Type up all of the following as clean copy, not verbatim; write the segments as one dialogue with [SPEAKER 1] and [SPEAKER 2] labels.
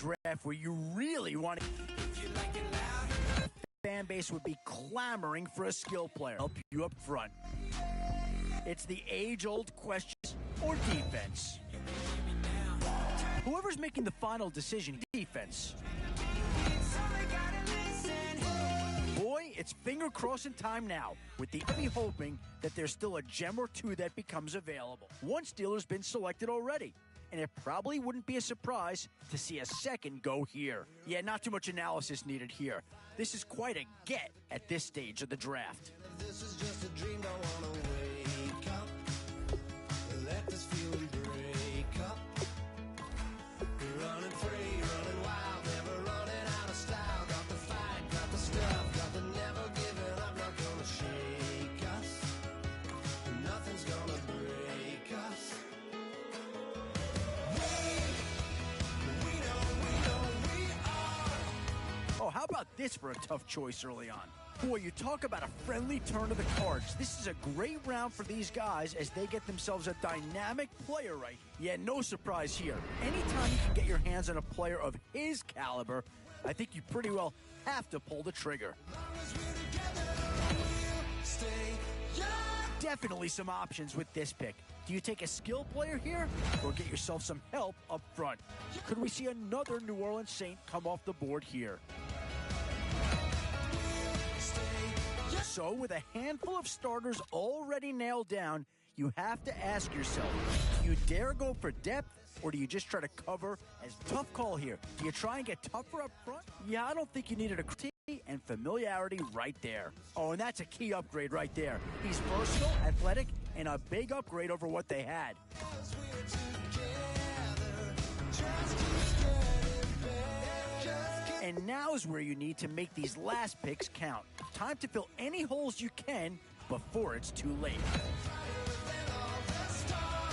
[SPEAKER 1] draft where you really want to. Fan base would be clamoring for a skill player to help you up front. It's the age-old question, or defense. Whoever's making the final decision, defense. Boy, it's finger-crossing time now, with the enemy hoping that there's still a gem or two that becomes available. One Steeler's been selected already, and it probably wouldn't be a surprise to see a second go here. Yeah, not too much analysis needed here. This is quite a get at this stage of the draft.
[SPEAKER 2] This is just a dream, don't wanna wake up. Let this feeling break up. Running free, running wild, never running out of style. Got the fight, got the stuff, got the never giving up. Not gonna shake us. Nothing's gonna break us. We know we are.
[SPEAKER 1] Oh, how about this for a tough choice early on? Boy, you talk about a friendly turn of the cards. This is a great round for these guys as they get themselves a dynamic player right here. Yeah, no surprise here. Anytime you can get your hands on a player of his caliber, I think you pretty well have to pull the trigger. Definitely some options with this pick. Do you take a skill player here or get yourself some help up front? Could we see another New Orleans Saint come off the board here? So, with a handful of starters already nailed down, you have to ask yourself, do you dare go for depth, or do you just try to cover? As tough call here. Do you try and get tougher up front? Yeah, I don't think you needed a critique and familiarity right there. Oh, and that's a key upgrade right there. He's versatile, athletic, and a big upgrade over what they had. And now is where you need to make these last picks count. Time to fill any holes you can before it's too late.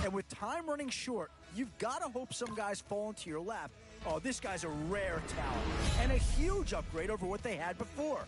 [SPEAKER 1] And with time running short, you've got to hope some guys fall into your lap. Oh, this guy's a rare talent and a huge upgrade over what they had before.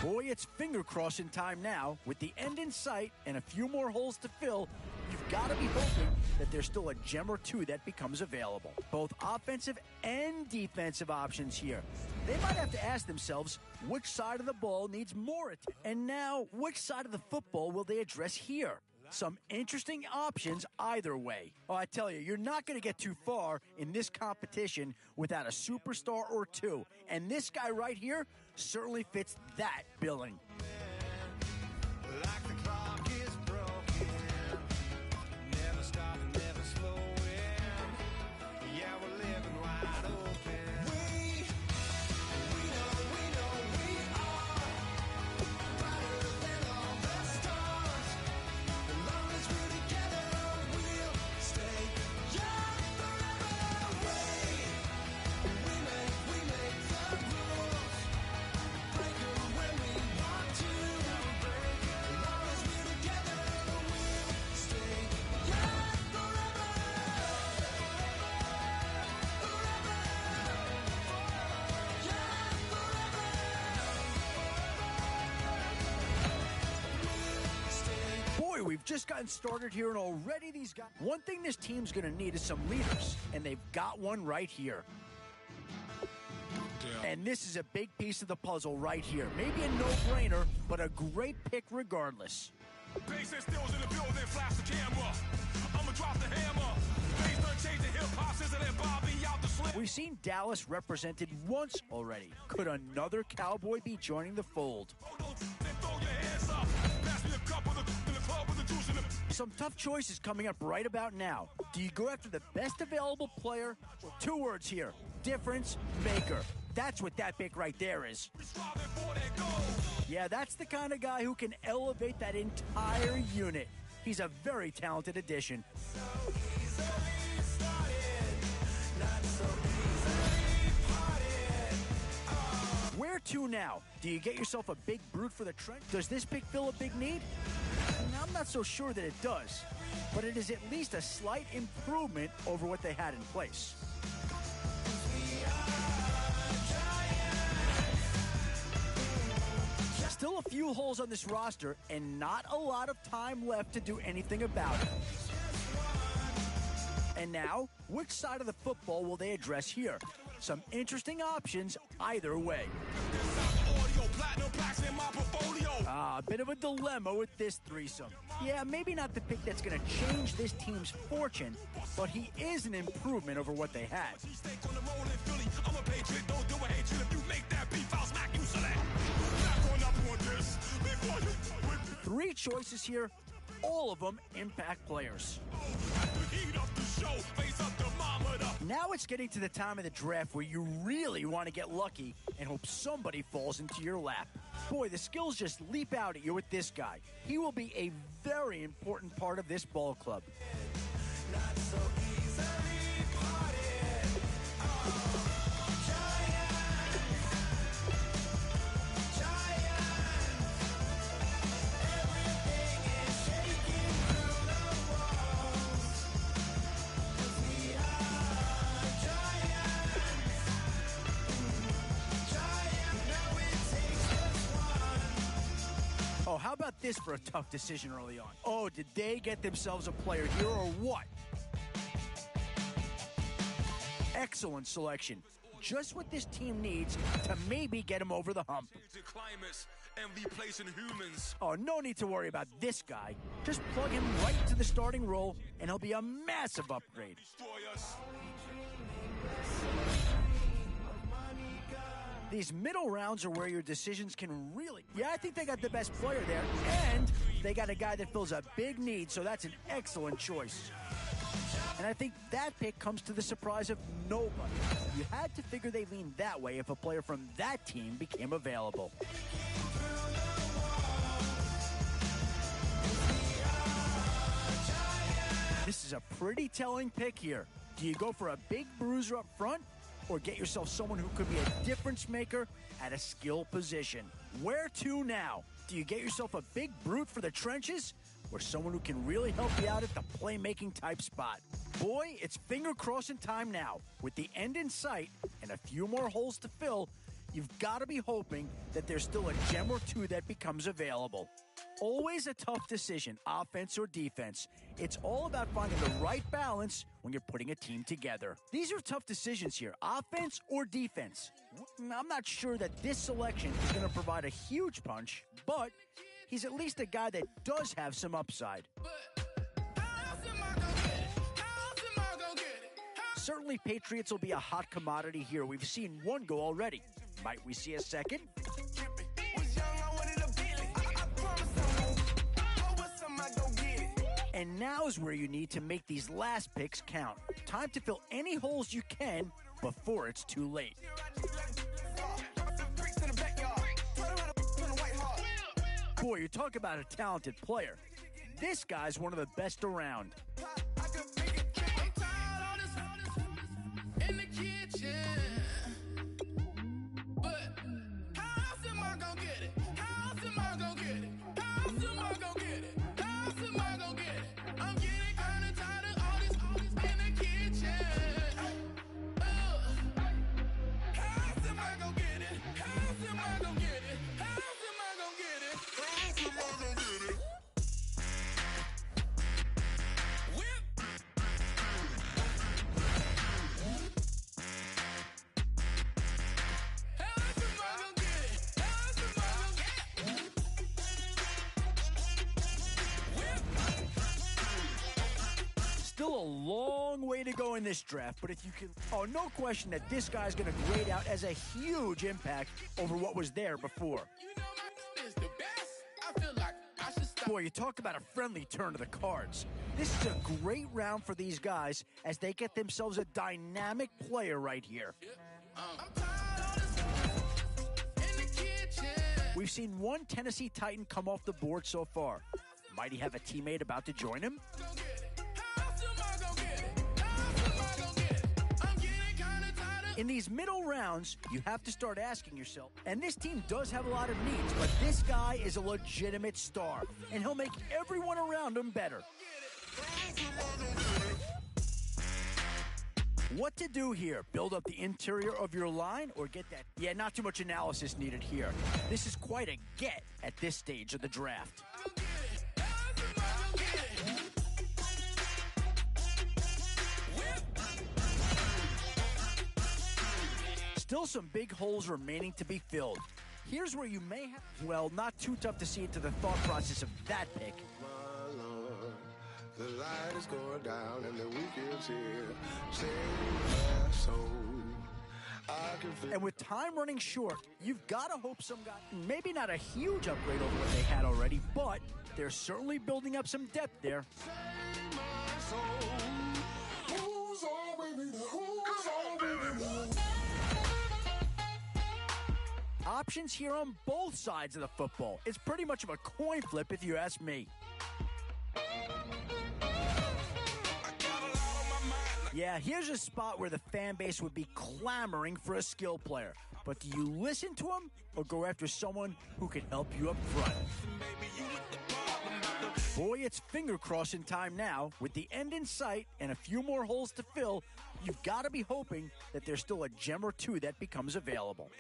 [SPEAKER 1] Boy, it's finger-crossing time now. With the end in sight and a few more holes to fill, you've got to be hoping that there's still a gem or two that becomes available. Both offensive and defensive options here. They might have to ask themselves which side of the ball needs more attention. And now, which side of the football will they address here? Some interesting options either way. Oh, I tell you, you're not going to get too far in this competition without a superstar or two. And this guy right here certainly fits that billing.
[SPEAKER 2] Like the clock is broken. Never stopping, never slowing. Yeah, we're living wide open. We know we are brighter than all the stars. As long as we're together, we'll stay young forever. We make the rules. Break 'em when we want to. As long as we're together, we'll stay young forever.
[SPEAKER 1] Boy, we've just gotten started here, and already these guys. One thing this team's going to need is some leaders, and they've got one right here. And this is a big piece of the puzzle right here. Maybe a no-brainer, but a great pick regardless.
[SPEAKER 3] Bass and stills in the building, flash the camera. I'ma drop the hammer. Bass done changed the hip-hop, scissor and Bobby out the slim.
[SPEAKER 1] We've seen Dallas represented once already. Could another Cowboy be joining the fold?
[SPEAKER 3] Then throw your hands up. Pass me a cup of the club with the juice in the...
[SPEAKER 1] Some tough choices coming up right about now. Do you go after the best available player? Two words here. Difference maker. That's what that pick right there is.
[SPEAKER 3] Striving for that goal.
[SPEAKER 1] Yeah, that's the kind of guy who can elevate that entire unit. He's a very talented addition. Where to now? Do you get yourself a big brute for the trench? Does this pick fill a big need? I'm not so sure that it does, but it is at least a slight improvement over what they had in place. Still a few holes on this roster and not a lot of time left to do anything about it. And now, which side of the football will they address here? Some interesting options either way. A bit of a dilemma with this threesome. Yeah, maybe not the pick that's going to change this team's fortune, but he is an improvement over what they had. 3 choices here, all of them impact players. Now it's getting to the time of the draft where you really want to get lucky and hope somebody falls into your lap. Boy, the skills just leap out at you with this guy. He will be a very important part of this ball club.
[SPEAKER 2] Not so easily parted. Giants. Everything is shaking through the walls. 'Cause we are giants. Giants, now it takes just one.
[SPEAKER 1] Oh, how about this for a tough decision early on? Oh, did they get themselves a player here or what? Excellent selection. Just what this team needs to maybe get him over the hump. Oh, no need to worry about this guy. Just plug him right into the starting role, and he'll be a massive upgrade. These middle rounds are where your decisions can really... Yeah, I think they got the best player there, and they got a guy that fills a big need, so that's an excellent choice. And I think that pick comes to the surprise of nobody. You had to figure they leaned that way if a player from that team became available. This is a pretty telling pick here. Do you go for a big bruiser up front, or get yourself someone who could be a difference maker at a skill position? Where to now? Do you get yourself a big brute for the trenches, or someone who can really help you out at the playmaking type spot? Boy, it's finger crossing time now. With the end in sight and a few more holes to fill, you've got to be hoping that there's still a gem or two that becomes available. Always a tough decision, offense or defense. It's all about finding the right balance when you're putting a team together. These are tough decisions here, offense or defense. I'm not sure that this selection is going to provide a huge punch, but he's at least a guy that does have some upside. Certainly, Patriots will be a hot commodity here. We've seen one go already. Might we see a second? And now is where you need to make these last picks count. Time to fill any holes you can before it's too late. Boy, you talk about a talented player. This guy's one of the best around.
[SPEAKER 2] In the kitchen. But how else am I gonna get it? How else am I gonna get it? How else am I gonna get it? How else am I gonna get it? I'm getting kinda tired of all this in the kitchen. How else am I gonna get it? How else am I gonna get it? How else am I gonna get it? How else am I gonna get it? Whip.
[SPEAKER 1] Still a long way to go in this draft, but if you can... Oh, no question that this guy's going to grade out as a huge impact over what was there before.
[SPEAKER 2] You know my is the best. I feel like I should stop.
[SPEAKER 1] Boy, you talk about a friendly turn to the cards. This is a great round for these guys as they get themselves a dynamic player right here.
[SPEAKER 2] I'm tired of this in the kitchen.
[SPEAKER 1] We've seen one Tennessee Titan come off the board so far. Might he have a teammate about to join him?
[SPEAKER 2] Go get it. How else am I gonna get it? How else am I gonna get it? I'm getting kinda tired of
[SPEAKER 1] In these middle rounds, you have to start asking yourself, and this team does have a lot of needs, but this guy is a legitimate star, and he'll make everyone around him better. What to do here? Build up the interior of your line or get that? Yeah, not too much analysis needed here. This is quite a get at this stage of the draft. Still some big holes remaining to be filled. Here's where you may have, well, not too tough to see into the thought process of that pick.
[SPEAKER 2] My Lord, the light is going down and the weekend's here. Save my soul. I can feel.
[SPEAKER 1] And with time running short, you've got to hope some guy, maybe not a huge upgrade over what they had already, but they're certainly building up some depth there.
[SPEAKER 2] Save my soul. Who's all baby? Who's all baby?
[SPEAKER 1] Options here on both sides of the football. It's pretty much of a coin flip if you ask me. Yeah, here's a spot where the fan base would be clamoring for a skill player. But do you listen to him or go after someone who can help you up front? Boy, it's finger crossing time now. With the end in sight and a few more holes to fill, you've got to be hoping that there's still a gem or two that becomes available.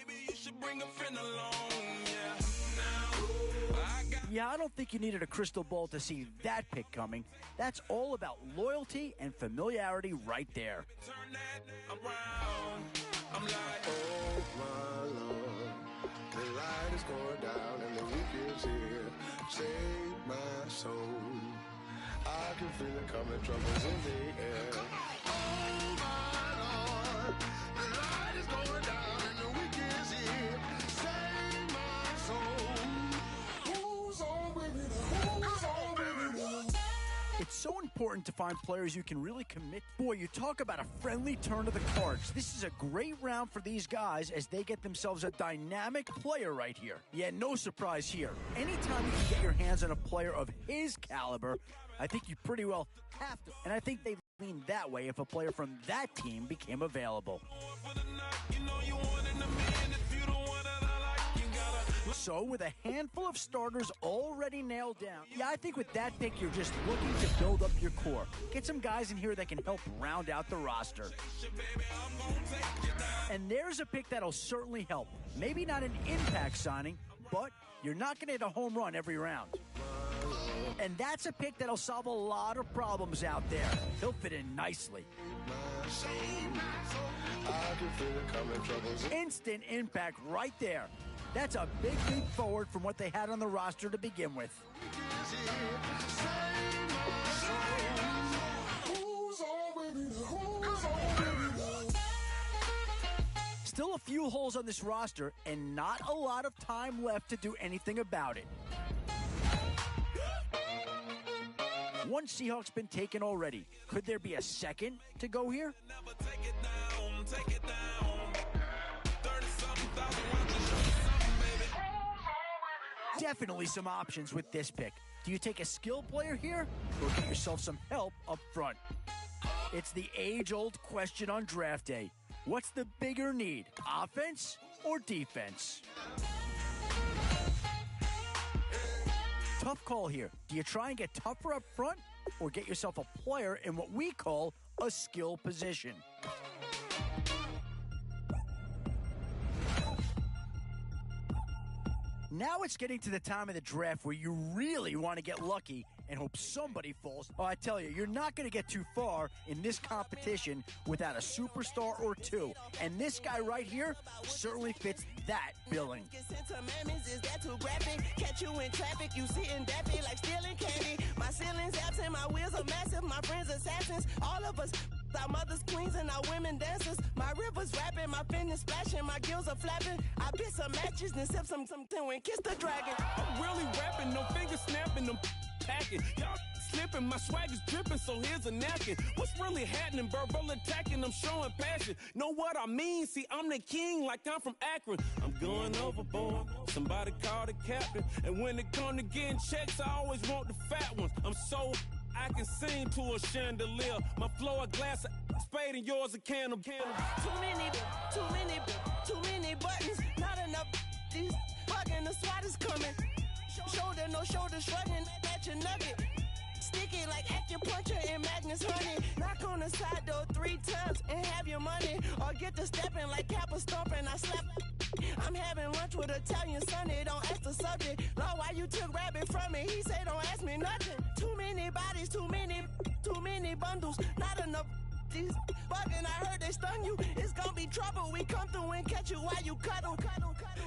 [SPEAKER 1] Yeah, I don't think you needed a crystal ball to see that pick coming. That's all about loyalty and familiarity right there.
[SPEAKER 2] Oh, my Lord, the light is going down and the weekend's here. Save my soul. I can feel it coming, troubles in the air. Oh, my Lord, the light is going down and the weekend's here. Save my soul. Who's all with me? Who's all with me?
[SPEAKER 1] It's so important to find players you can really commit. Boy, you talk about a friendly turn of the cards. This is a great round for these guys as they get themselves a dynamic player right here. Yeah, no surprise here. Anytime you can get your hands on a player of his caliber, I think you pretty well have to. And I think they lean that way if a player from that team became available. So, with a handful of starters already nailed down, yeah, I think with that pick, you're just looking to build up your core. Get some guys in here that can help round out the roster. And there's a pick that'll certainly help. Maybe not an impact signing, but you're not going to hit a home run every round. And that's a pick that'll solve a lot of problems out there. He'll fit in nicely. Instant impact right there. That's a big leap forward from what they had on the roster to begin with. Still a few holes on this roster and not a lot of time left to do anything about it. One Seahawk's been taken already. Could there be a second to go here? Definitely some options with this pick. Do you take a skill player here or get yourself some help up front? It's the age-old question on draft day. What's the bigger need, offense or defense? Tough call here. Do you try and get tougher up front or get yourself a player in what we call a skill position? Now it's getting to the time of the draft where you really want to get lucky and hope somebody falls. Oh, I tell you, you're not going to get too far in this competition without a superstar or two. And this guy right here certainly fits that billing.
[SPEAKER 4] Is that too graphic? Catch you in traffic, you sitting daffy like stealing candy. My ceiling's absent, my wheels are massive, my friends assassins. All of us, our mothers queens and our women dancers. My rivers rapping, my fingers splashing, my gills are flapping. I bit some matches and sip some and kiss the dragon.
[SPEAKER 3] I'm really rapping, no fingers snapping, them packing. Y'all slipping, my swag is dripping, so here's a napkin. What's really happening? Verbal attacking, I'm showing passion. Know what I mean? See, I'm the king like I'm from Akron. I'm going overboard, somebody call the captain. And when it come to getting checks, I always want the fat ones. I'm so I can sing to a chandelier. My flow a glass of spade and yours a can of candle.
[SPEAKER 4] Too many buttons, not enough. These bugging, the SWAT is coming. Shoulder, no shoulder shrugging at your nugget. sticky like acupuncture and Magnus honey. Knock on the side door 3 times and have your money. Or get to stepping like Kappa stomping. I slap. I'm having lunch with Italian Sonny. Don't ask the subject. Lord, why you took rabbit from me? He say don't ask me nothing. Too many bodies, too many bundles. Not enough. These bugging, I heard they stung you. It's gonna be trouble. We come through and catch you while you cuddle.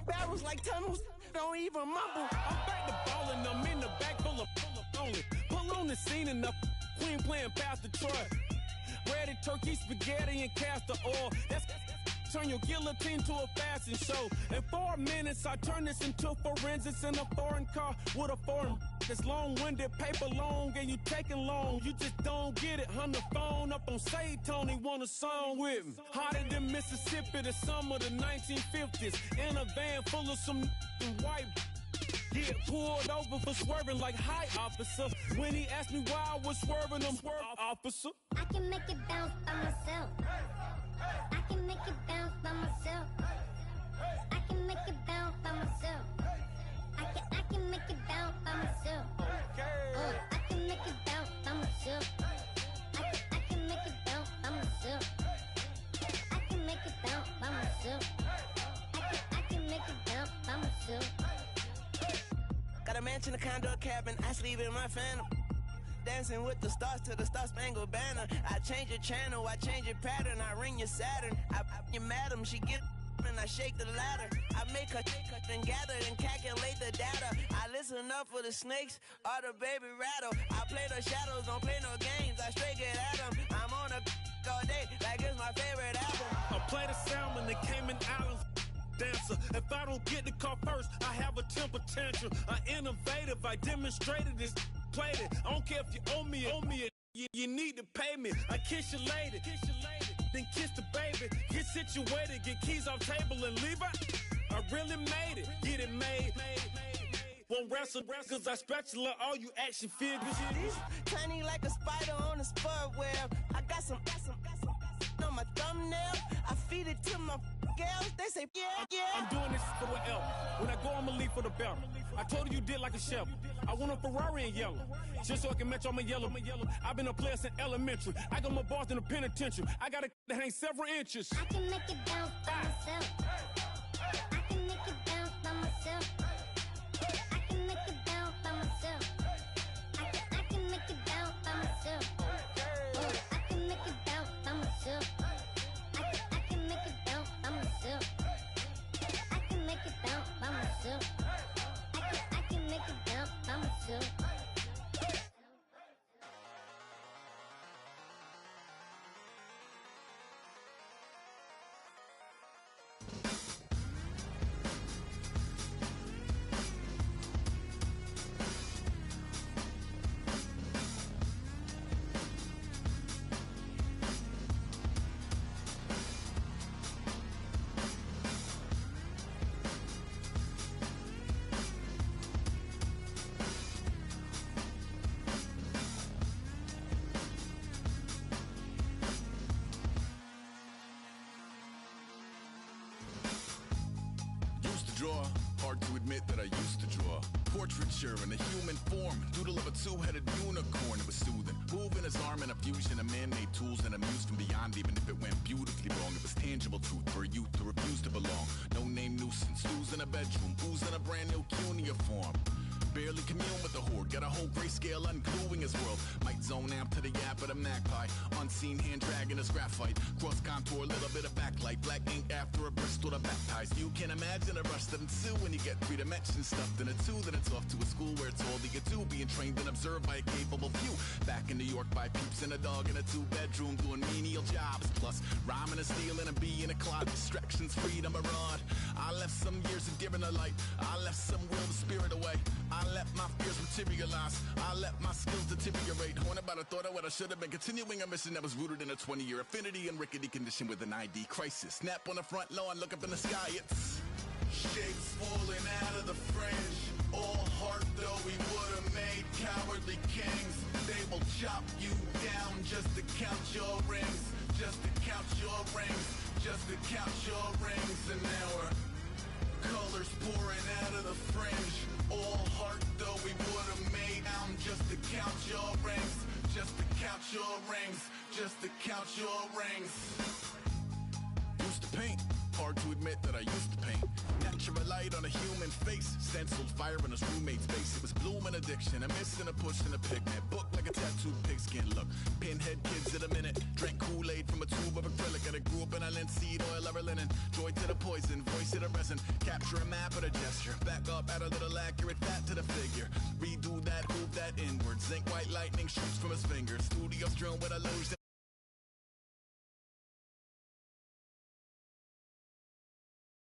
[SPEAKER 4] Barrels like tunnels. Don't even mumble.
[SPEAKER 3] I'm back to ballin', I'm in the back full of only. Pull on the scene and the queen playing Pastor Troy. Ready turkey, spaghetti, and castor oil. That's turn your guillotine to a fashion show. In 4 minutes, I turn this into forensics in a foreign car with a foreign. It's long-winded, paper long, and you taking long. You just don't get it. On the phone up on Say Tony, want a song with me. Hotter than Mississippi, the summer of the 1950s. In a van full of some white. Get pulled over for swerving like hi, officer. When he asked me why I was swerving, I'm swerve, officer.
[SPEAKER 5] I can make it bounce by myself. I can make it bounce by myself. I can make it bounce by myself. I can make it bounce by myself. Oh, I can make it bounce by myself. I can make it bounce by myself. I can make it bounce by myself. I can make it bounce by myself.
[SPEAKER 4] Got a mansion, a condo, a cabin. I sleep in my phantom. Dancing with the stars to the Star-Spangled Banner. I change your channel, I change your pattern. I ring your Saturn. I your madam, she get and I shake the ladder. I make her and gather and calculate the data. I listen up for the snakes or the baby rattle. I play the shadows, don't play no games. I straight get at them. I'm on a all day like it's my favorite album.
[SPEAKER 3] I play the salmon, the Cayman Islands dancer. If I don't get the car first, I have a temper tantrum. I innovative, I demonstrated this, played it. I don't care if you owe me it. You need to pay me. I kiss your lady, then kiss the baby. Get situated, get keys off table and leave out. I really made it, get it made. Won't wrestle, cause I spatula all you action figures.
[SPEAKER 4] Tiny like a spider on a spud web. I got some on my thumbnail. I feed it to my girls. They say, yeah.
[SPEAKER 3] I'm doing this for the L. When I go, I'ma leave for the belt. I told you did like a chef. I want a Ferrari in yellow, just so I can match all my yellow. I've been a player since elementary. I got my bars in the penitentiary. I got to hang several inches.
[SPEAKER 5] I can make it bounce by myself. I can make it bounce by myself. I can make it bounce by myself. I can make it bounce by myself. Oh, I can make it bounce by myself. I can make it bounce by myself. I can make it bounce by myself. I can make it bounce by myself.
[SPEAKER 6] Draw. Hard to admit that I used to draw. Portraiture in a human form. Doodle of a two-headed unicorn. It was soothing. Moving his arm in a fusion of man-made tools and amused from beyond. Even if it went beautifully wrong, it was tangible truth for a youth to refuse to belong. No name nuisance. Who's in a bedroom? Who's in a brand new cuneiform? Barely commune with the horde. Got a whole grayscale ungluing his world. Might zone amp to the yap of the magpie. Unseen hand dragging his graphite. Cross contour, little bit of backlight. Black ink after a Bristol to baptize. You can imagine a rush that ensue when you get 3 dimensions stuffed in a 2. Then it's off to a school where it's all you get to. Being trained and observed by a capable few. Back in New York by peeps and a dog in a 2-bedroom doing menial jobs. Plus rhyming and stealing and being a clod. Distractions, freedom, a rod. I left some years of giving a light. I left some will the spirit away. I let my fears materialize. I let my skills deteriorate. Haunted by the thought of what I should have been. Continuing a mission that was rooted in a 20-year affinity and rickety condition with an ID crisis. Snap on the front lawn, look up in the sky. It's shapes falling out of the fringe. All heart though we would have made cowardly kings. They will chop you down just to count your rings. Just to count your rings. Just to count your rings. And now we're colors pouring out of the fringe. All heart though we would have made down just to count your rings. just to count your rings. Used to paint, hard to admit that I used to paint. Natural light on a human face, stenciled fire in his roommate's face. It was bloom and addiction, a miss and a push and a pigment. Book like a tattooed pigskin look. Pinhead kids in a minute, drank Kool-Aid from a tube of acrylic. And I grew up in a linseed oil or linen. Joy to the poison, voice to the resin. Capture a map at a gesture. Back up, add a little accurate fat to the figure. Redo that, move that inward. Zinc white lightning shoots from his fingers. Studio strewn with illusion.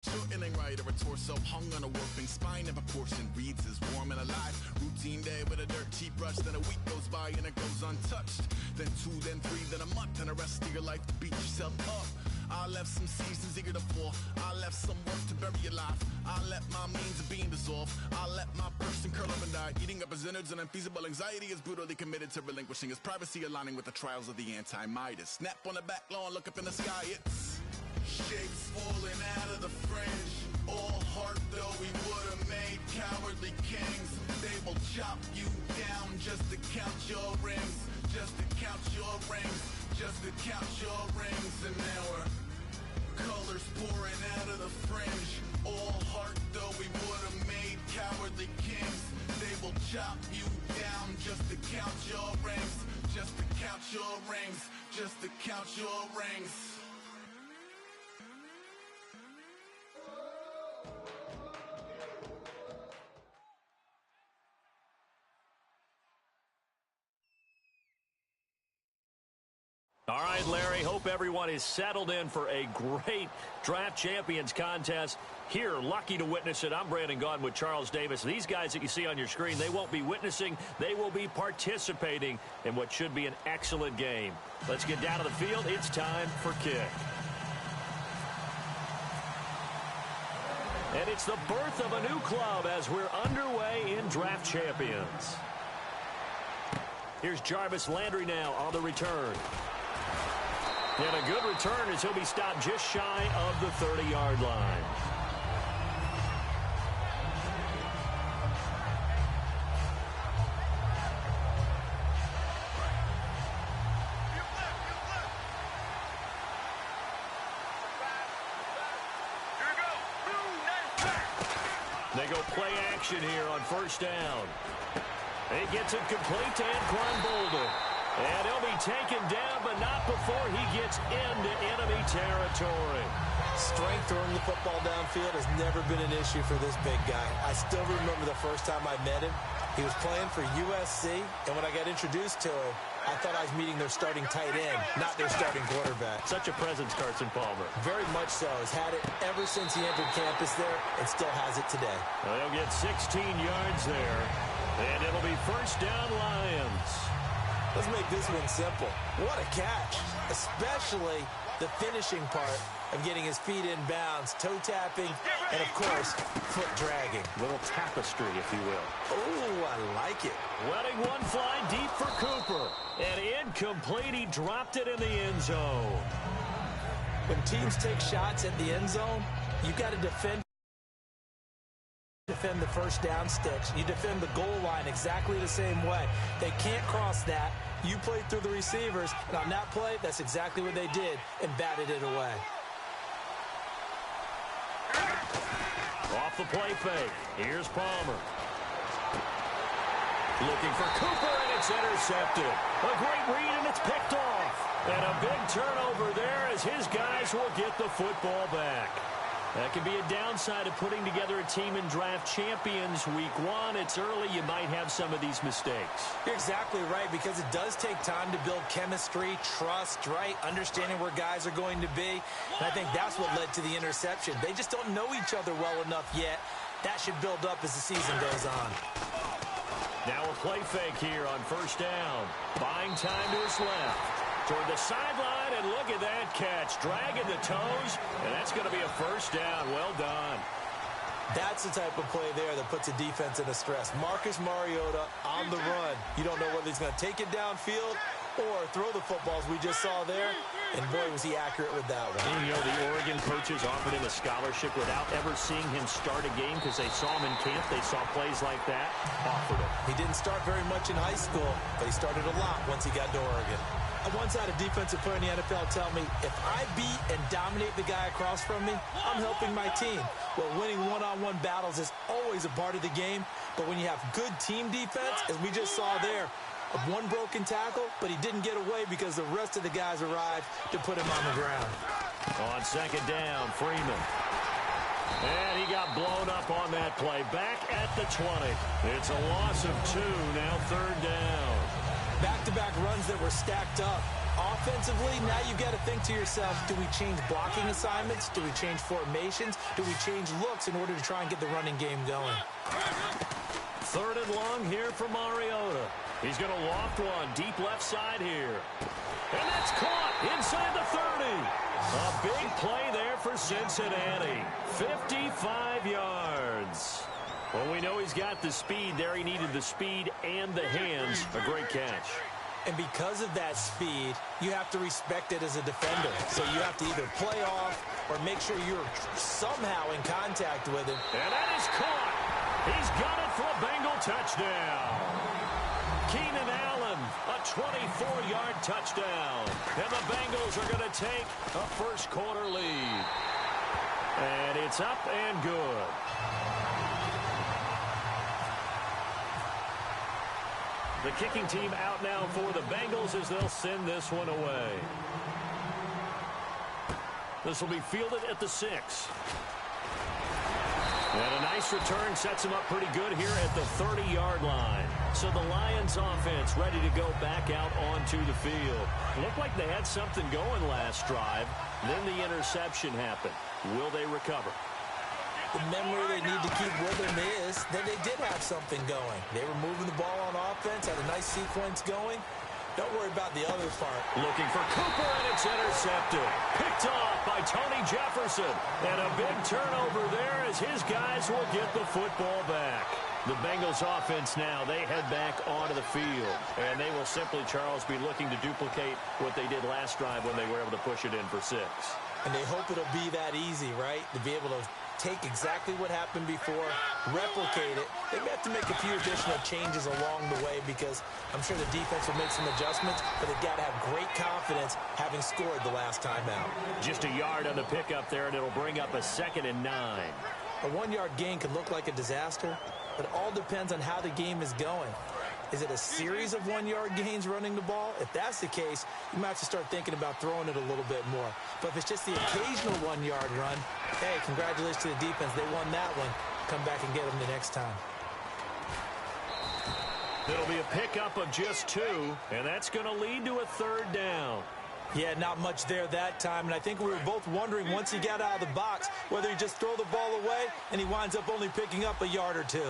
[SPEAKER 6] Shortening right or a torso hung on a warping spine of a portion reads as warm and alive. Routine day with a dirt cheap brush, then a week goes by and it goes untouched. Then 2, then 3, then a month, and the rest of your life to beat yourself up. I left some seasons eager to fall. I left some work to bury alive. I let my means of being dissolved. I let my person curl up and die. Eating up his innards and unfeasible anxiety is brutally committed to relinquishing his privacy, aligning with the trials of the anti-Midas. Snap on the back lawn, look up in the sky, it's shapes falling out of the fringe. All heart though we would've made cowardly kings. They will chop you down just to count your rings. Just to count your rings. Just to count your rings. And now we're colors pouring out of the fringe. All heart though we would've made cowardly kings. They will chop you down just to count your rings. Just to count your rings. Just to count your rings.
[SPEAKER 7] All right, Larry, hope everyone is settled in for a great Draft Champions contest. Here, lucky to witness it. I'm Brandon Gaudin with Charles Davis. These guys that you see on your screen, they won't be witnessing. They will be participating in what should be an excellent game. Let's get down to the field. It's time for kick. And it's the birth of a new club as we're underway in Draft Champions. Here's Jarvis Landry now on the return. And a good return as he'll be stopped just shy of the 30-yard line. They go play action here on first down. He gets it complete to Anquan Boulder. And he'll be taken down, but not before he gets into enemy territory.
[SPEAKER 8] Strength throwing the football downfield has never been an issue for this big guy. I still remember the first time I met him. He was playing for USC, and when I got introduced to him, I thought I was meeting their starting tight end, not their starting quarterback.
[SPEAKER 7] Such a presence, Carson Palmer.
[SPEAKER 8] Very much so. Has had it ever since he entered campus there and still has it today.
[SPEAKER 7] Well, they'll get 16 yards there, and it'll be first down Lions.
[SPEAKER 8] Let's make this one simple. What a catch, especially the finishing part of getting his feet in bounds, toe tapping, and, of course, foot dragging.
[SPEAKER 7] Little tapestry, if you will.
[SPEAKER 8] Oh, I like it.
[SPEAKER 7] Letting one fly deep for Cooper. And incomplete, he dropped it in the end zone.
[SPEAKER 8] When teams take shots at the end zone, you've got to defend the first down sticks. You defend the goal line exactly the same way. They can't cross that. You play through the receivers. And on that play, that's exactly what they did and batted it away.
[SPEAKER 7] Off the play fake. Here's Palmer. Looking for Cooper, and it's intercepted. A great read, and it's picked off. And a big turnover there as his guys will get the football back. That can be a downside of putting together a team in Draft Champions Week 1. It's early. You might have some of these mistakes.
[SPEAKER 8] You're exactly right, because it does take time to build chemistry, trust, right? Understanding where guys are going to be. And I think that's what led to the interception. They just don't know each other well enough yet. That should build up as the season goes on.
[SPEAKER 7] Now a play fake here on first down. Buying time to his left. Toward the sideline, and look at that catch. Dragging the toes, and that's going to be a first down. Well done.
[SPEAKER 8] That's the type of play there that puts a defense into stress. Marcus Mariota on the run. You don't know whether he's going to take it downfield or throw the footballs we just saw there. And boy, was he accurate with that one.
[SPEAKER 7] And, you know, the Oregon coaches offered him a scholarship without ever seeing him start a game because they saw him in camp. They saw plays like that, offered him.
[SPEAKER 8] He didn't start very much in high school, but he started a lot once he got to Oregon. I once had a defensive player in the NFL tell me, if I beat and dominate the guy across from me, I'm helping my team. Well, winning one-on-one battles is always a part of the game, but when you have good team defense, as we just saw there, one broken tackle, but he didn't get away because the rest of the guys arrived to put him on the ground.
[SPEAKER 7] On second down, Freeman. And he got blown up on that play. Back at the 20. It's a loss of 2, now third down.
[SPEAKER 8] Back-to-back runs that were stacked up. Offensively, now you've got to think to yourself, do we change blocking assignments? Do we change formations? Do we change looks in order to try and get the running game going?
[SPEAKER 7] Third and long here for Mariota. He's going to loft one deep left side here. And that's caught inside the 30. A big play there for Cincinnati. 55 yards. Well, we know he's got the speed there. He needed the speed and the hands. A great catch.
[SPEAKER 8] And because of that speed, you have to respect it as a defender. So you have to either play off or make sure you're somehow in contact with him.
[SPEAKER 7] And that is caught. He's got it for a Bengal touchdown. Keenan Allen, a 24-yard touchdown. And the Bengals are going to take a first-quarter lead. And it's up and good. The kicking team out now for the Bengals as they'll send this one away. This will be fielded at the 6. And a nice return sets him up pretty good here at the 30-yard line. So the Lions offense ready to go back out onto the field. Looked like they had something going last drive. Then the interception happened. Will they recover?
[SPEAKER 8] The memory they need to keep with them is that they did have something going. They were moving the ball on offense, had a nice sequence going. Don't worry about the other part.
[SPEAKER 7] Looking for Cooper, and it's intercepted. Picked off by Tony Jefferson. And a big turnover there as his guys will get the football back. The Bengals offense now, they head back onto the field. And they will simply, Charles, be looking to duplicate what they did last drive when they were able to push it in for 6.
[SPEAKER 8] And they hope it'll be that easy, right? To be able to take exactly what happened before, replicate it. They may have to make a few additional changes along the way because I'm sure the defense will make some adjustments, but they've got to have great confidence having scored the last time out.
[SPEAKER 7] Just a yard on the pickup there, and it'll bring up a 2nd and 9.
[SPEAKER 8] A 1-yard gain could look like a disaster, but it all depends on how the game is going. Is it a series of 1-yard gains running the ball? If that's the case, you might have to start thinking about throwing it a little bit more. But if it's just the occasional 1-yard run, hey, congratulations to the defense. They won that one. Come back and get them the next time.
[SPEAKER 7] It'll be a pickup of just 2, and that's going to lead to a 3rd down.
[SPEAKER 8] Yeah, not much there that time, and I think we were both wondering once he got out of the box whether he just throw the ball away, and he winds up only picking up a yard or 2.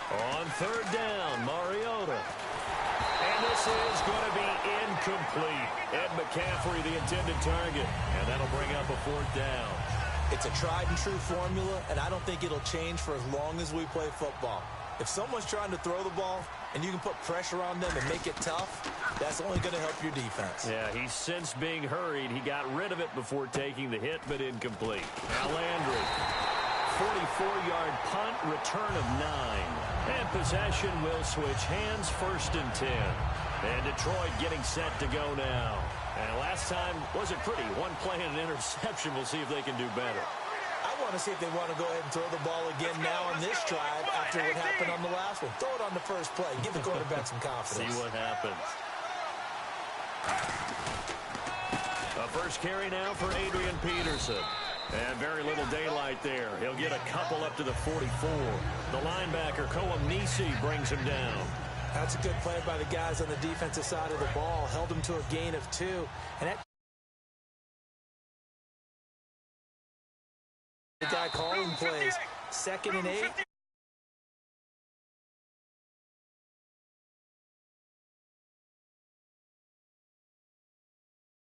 [SPEAKER 7] On 3rd down, Mariota. And this is going to be incomplete. Ed McCaffrey, the intended target. And that'll bring up a 4th down.
[SPEAKER 8] It's a tried-and-true formula, and I don't think it'll change for as long as we play football. If someone's trying to throw the ball and you can put pressure on them and make it tough, that's only going to help your defense.
[SPEAKER 7] Yeah, he's since being hurried. He got rid of it before taking the hit, but incomplete. Now Landry. 44-yard punt, return of 9. And possession will switch hands, 1st and 10. And Detroit getting set to go now. And last time wasn't pretty. One play and an interception. We'll see if they can do better.
[SPEAKER 8] I want to see if they want to go ahead and throw the ball again now on this drive after what happened on the last one. Throw it on the first play. Give the quarterback some confidence.
[SPEAKER 7] See what happens. A first carry now for Adrian Peterson. And very little daylight there. He'll get a couple up to the 44. The linebacker, Koamnisi, brings him down.
[SPEAKER 8] That's a good play by the guys on the defensive side of the ball. Held him to a gain of 2. And that the guy calling plays 2nd and 8.